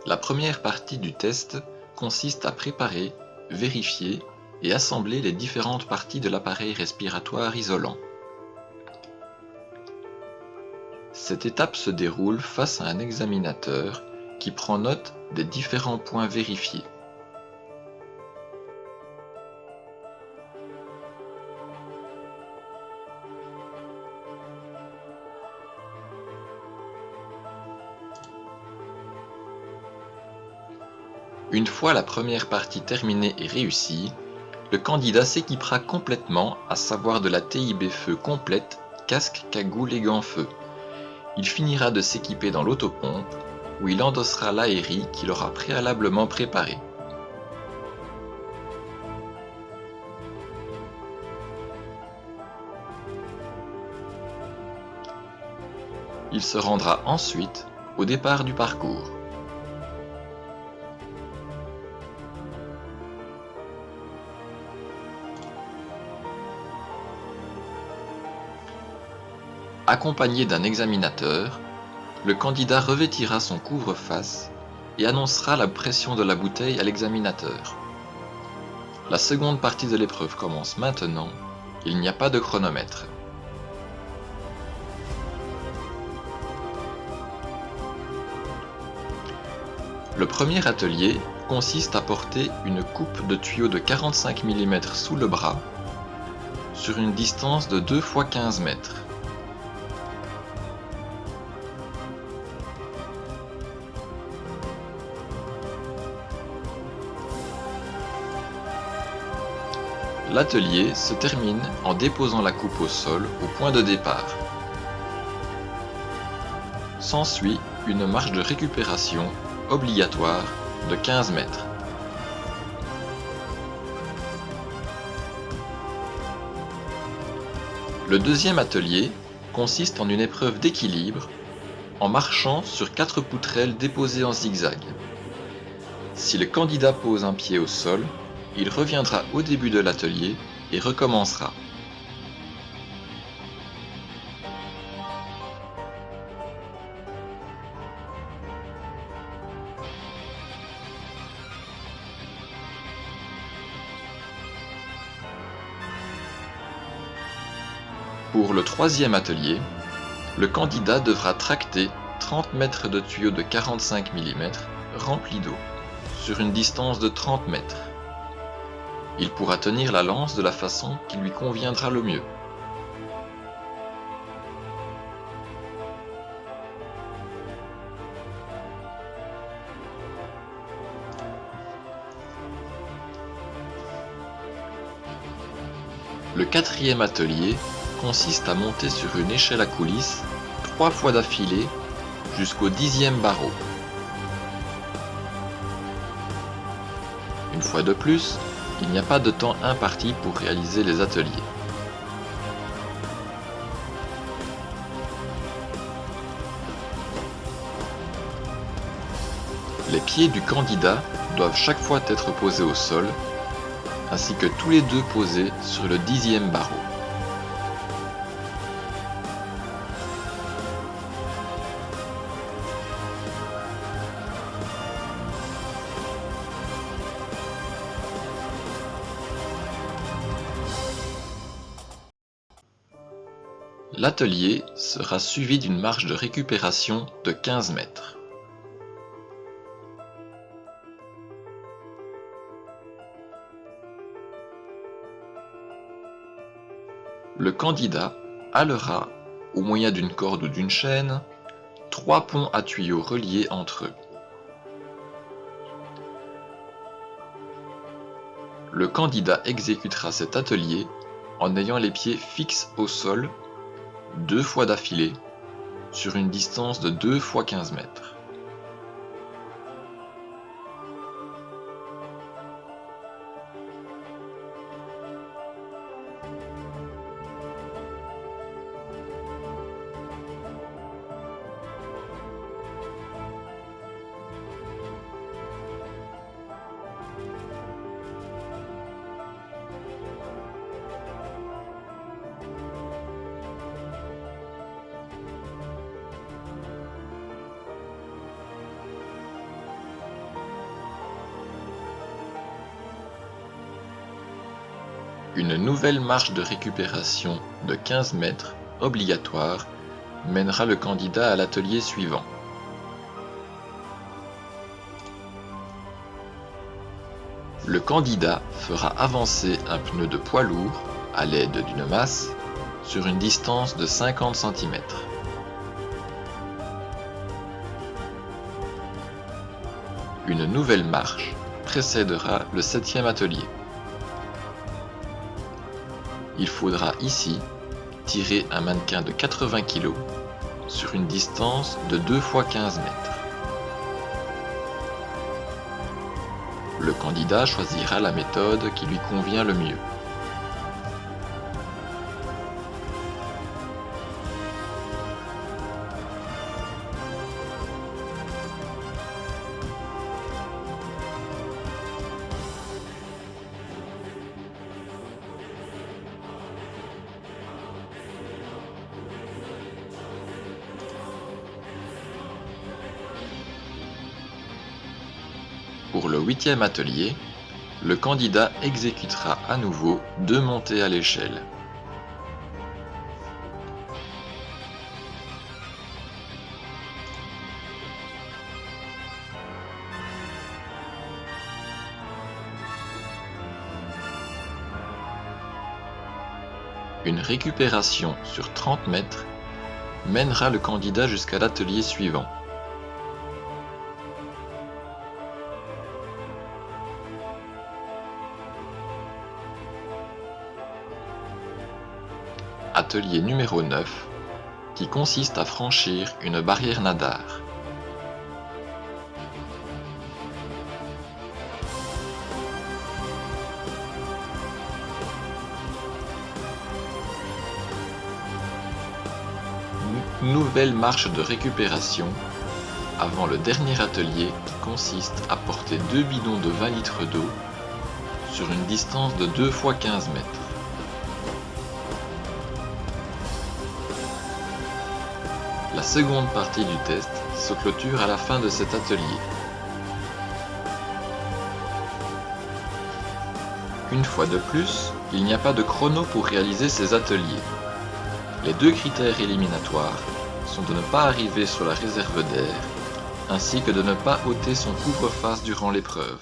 La première partie du test consiste à préparer, vérifier et assembler les différentes parties de l'appareil respiratoire isolant. Cette étape se déroule face à un examinateur qui prend note des différents points vérifiés. Une fois la première partie terminée et réussie, le candidat s'équipera complètement, à savoir de la TIB feu complète, casque, cagoule et gants feu. Il finira de s'équiper dans l'autopompe, où il endossera l'ARI qu'il aura préalablement préparé. Il se rendra ensuite au départ du parcours. Accompagné d'un examinateur, le candidat revêtira son couvre-face et annoncera la pression de la bouteille à l'examinateur. La seconde partie de l'épreuve commence maintenant, il n'y a pas de chronomètre. Le premier atelier consiste à porter une coupe de tuyau de 45 mm sous le bras sur une distance de 2 x 15 mètres. L'atelier se termine en déposant la coupe au sol au point de départ. S'ensuit une marche de récupération obligatoire de 15 mètres. Le deuxième atelier consiste en une épreuve d'équilibre en marchant sur 4 poutrelles déposées en zigzag. Si le candidat pose un pied au sol, il reviendra au début de l'atelier et recommencera. Pour le troisième atelier, le candidat devra tracter 30 mètres de tuyaux de 45 mm remplis d'eau, sur une distance de 30 mètres. Il pourra tenir la lance de la façon qui lui conviendra le mieux. Le quatrième atelier consiste à monter sur une échelle à coulisses 3 fois d'affilée jusqu'au 10e barreau. Une fois de plus, il n'y a pas de temps imparti pour réaliser les ateliers. Les pieds du candidat doivent chaque fois être posés au sol, ainsi que tous les deux posés sur le 10e barreau. L'atelier sera suivi d'une marche de récupération de 15 mètres. Le candidat halera, au moyen d'une corde ou d'une chaîne, 3 ponts à tuyaux reliés entre eux. Le candidat exécutera cet atelier en ayant les pieds fixes au sol 2 fois d'affilée sur une distance de 2 x 15 mètres. Une nouvelle marche de récupération de 15 mètres, obligatoire, mènera le candidat à l'atelier suivant. Le candidat fera avancer un pneu de poids lourd à l'aide d'une masse sur une distance de 50 cm. Une nouvelle marche précédera le 7e atelier. Il faudra ici tirer un mannequin de 80 kg sur une distance de 2 x 15 mètres. Le candidat choisira la méthode qui lui convient le mieux. Pour le 8e atelier, le candidat exécutera à nouveau 2 montées à l'échelle. Une récupération sur 30 mètres mènera le candidat jusqu'à l'atelier suivant. Atelier numéro 9, qui consiste à franchir une barrière nadar. Nouvelle marche de récupération avant le dernier atelier qui consiste à porter 2 bidons de 20 litres d'eau sur une distance de 2 x 15 mètres. La seconde partie du test se clôture à la fin de cet atelier. Une fois de plus, il n'y a pas de chrono pour réaliser ces ateliers. Les 2 critères éliminatoires sont de ne pas arriver sur la réserve d'air, ainsi que de ne pas ôter son couvre-face durant l'épreuve.